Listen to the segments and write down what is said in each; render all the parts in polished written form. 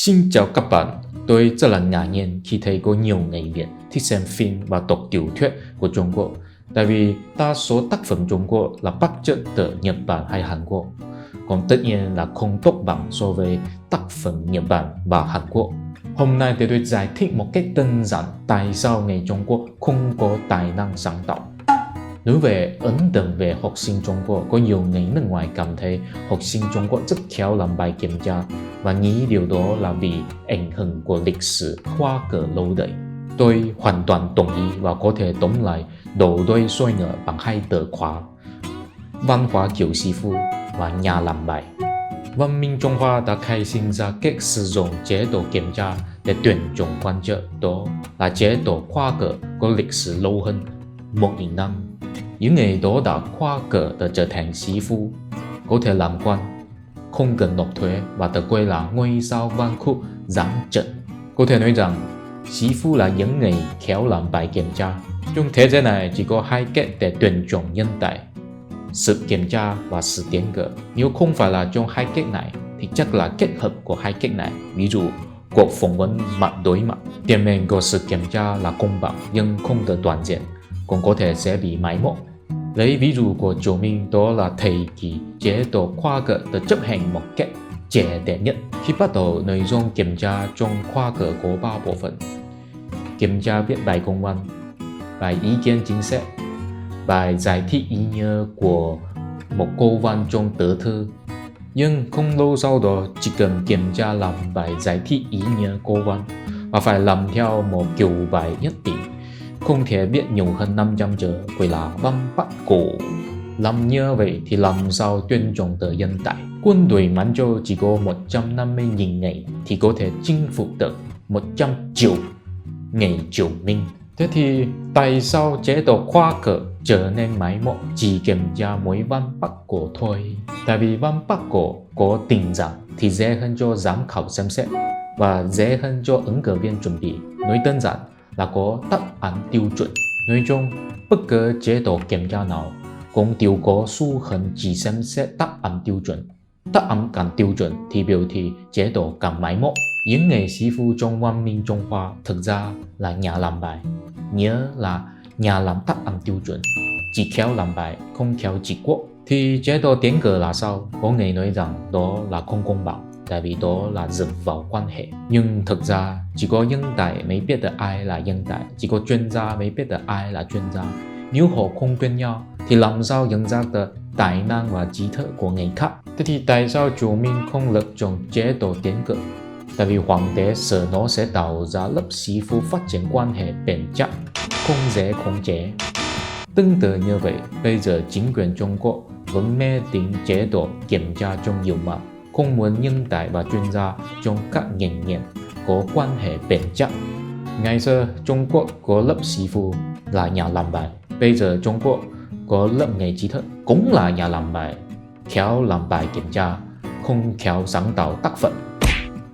Xin chào các bạn, tôi rất là ngạc nhiên khi thấy có nhiều người Việt thích xem phim và đọc tiểu thuyết của Trung Quốc. Tại vì đa số tác phẩm Trung Quốc là bắt chước từ Nhật Bản hay Hàn Quốc. Còn tất nhiên là không tốt bằng so với tác phẩm Nhật Bản và Hàn Quốc. Hôm nay thì tôi giải thích một cách đơn giản tại sao người Trung Quốc không có tài năng sáng tạo. Nói về ấn tượng về học sinh Trung Quốc, có nhiều người nước ngoài cảm thấy học sinh Trung Quốc rất khéo làm bài kiểm tra và nghĩ điều đó là vì ảnh hưởng của lịch sử khoa cử lâu đời. Tôi hoàn toàn đồng ý và có thể tóm lại đầu đuôi xuôi ngựa bằng hai từ khóa: văn hóa kiểu sĩ phu và nhà làm bài. Văn minh Trung Hoa đã khai sinh ra cách sử dụng chế độ kiểm tra để tuyển chọn quan chức, đó là chế độ khoa cử có lịch sử lâu hơn 1.000 năm. Những người đó đã khoa cử để trở thành sĩ phu, có thể làm quan, không cần nộp thuế và được coi là ngôi sao văn khúc giáng trận. Có thể nói rằng sĩ phu là những người khéo làm bài kiểm tra. Trong thế giới này chỉ có hai cách để tuyển chọn nhân tài: sự kiểm tra và sự tiến cử. Nếu không phải là trong hai cách này thì chắc là kết hợp của hai cách này. Ví dụ cuộc phỏng vấn mặt đối mặt, tiền mệnh của sự kiểm tra là công bằng nhưng không được toàn diện, còn có thể sẽ bị máy móc. Lấy ví dụ của Triều Minh, đó là thời kỳ chế độ khoa cử được chấp hành một cách trẻ đẹp nhất. Khi bắt đầu, nội dung kiểm tra trong khoa cử có 3 bộ phận: kiểm tra viết bài công văn, bài ý kiến chính sách, bài giải thích ý nghĩa của một câu văn trong tứ thư. Nhưng không lâu sau đó, chỉ cần kiểm tra làm bài giải thích ý nghĩa câu văn và phải làm theo một kiểu bài nhất định, không thể viết nhiều hơn 500 chữ, gọi là văn bắt cổ. Làm như vậy thì làm sao tuyển chọn được nhân tài? Quân đội Mãn Châu chỉ có 150.000 người thì có thể chinh phục được 100 triệu người Triều Minh. Thế thì tại sao chế độ khoa cử trở nên máy móc, chỉ kiểm tra mỗi văn bắt cổ thôi? Tại vì văn bắt cổ có tình trạng thì dễ hơn cho giám khảo xem xét và dễ hơn cho ứng cử viên chuẩn bị. Nói đơn giản là có đáp án tiêu chuẩn. Nói chung, bất cứ chế độ kiểm tra nào cũng đều có xu hướng chỉ xem xét đáp án tiêu chuẩn. Đáp án càng tiêu chuẩn thì biểu thị chế độ càng máy móc. Những người sĩ phu trong văn minh Trung Hoa thực ra là nhà làm bài, nhớ là nhà làm đáp án tiêu chuẩn, chỉ khéo làm bài, không khéo trị quốc. Thì chế độ tiến cử là sao? Có người nói rằng đó là không công bằng, tại vì đó là dựa vào quan hệ. Nhưng thực ra chỉ có nhân tài mới biết được ai là nhân tài, chỉ có chuyên gia mới biết được ai là chuyên gia. Nếu họ không quen nhau thì làm sao nhận ra được tài năng và trí thức của người khác? Thế thì tại sao Triều Minh không lựa chọn chế độ tiến cử? Tại vì hoàng đế sợ nó sẽ tạo ra lớp sĩ phu phát triển quan hệ bền chắc, không dễ khống chế. Tương tự như vậy, bây giờ chính quyền Trung Quốc vẫn mê tín chế độ kiểm tra trong nhiều mặt, không muốn nhân tài và chuyên gia trong các ngành nghề có quan hệ bền chắc. Ngày xưa Trung Quốc có lớp sĩ phu là nhà làm bài, bây giờ Trung Quốc có lớp người trí thức cũng là nhà làm bài, khéo làm bài kiểm tra, không khéo sáng tạo tác phẩm.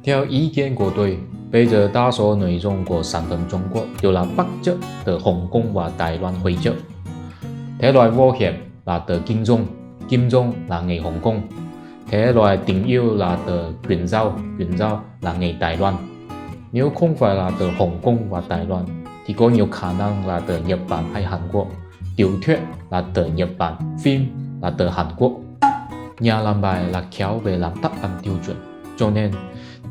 Theo ý kiến của tôi, bây giờ đa số nội dung của sản phẩm Trung Quốc đều là bắt chước từ Hồng Kông và Đài Loan hồi trước. Thể loại vô hiểm là từ Kim Dung, Kim Dung là người Hồng Kông. Thể loại tình yêu là từ Quyển Giao là người Đài Loan. Nếu không phải là từ Hồng Kông và Đài Loan thì có nhiều khả năng là từ Nhật Bản hay Hàn Quốc. Tiểu thuyết là từ Nhật Bản, phim là từ Hàn Quốc. Nhà làm bài là khéo về làm đáp án tiêu chuẩn, cho nên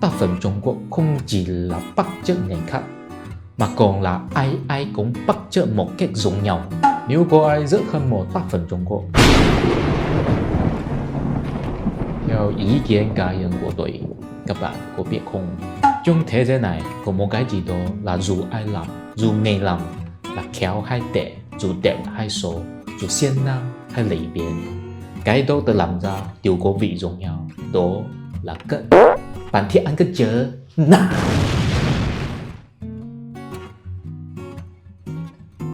tác phẩm Trung Quốc không chỉ là bắt chước người khác mà còn là ai ai cũng bắt chước một cách giống nhau. Nếu có ai rất hâm mộ tác phẩm Trung Quốc, theo ý kiến cá nhân của tôi, các bạn có biết không? Trong thế giới này có một cái gì đó là dù ai làm, dù người làm là khéo hay tệ, dù đẹp hay xấu, dù siêng năng hay lười biếng, cái đó tự làm ra đều có vị giống nhau, đó là cất. Bạn thích ăn cất chưa? Nào!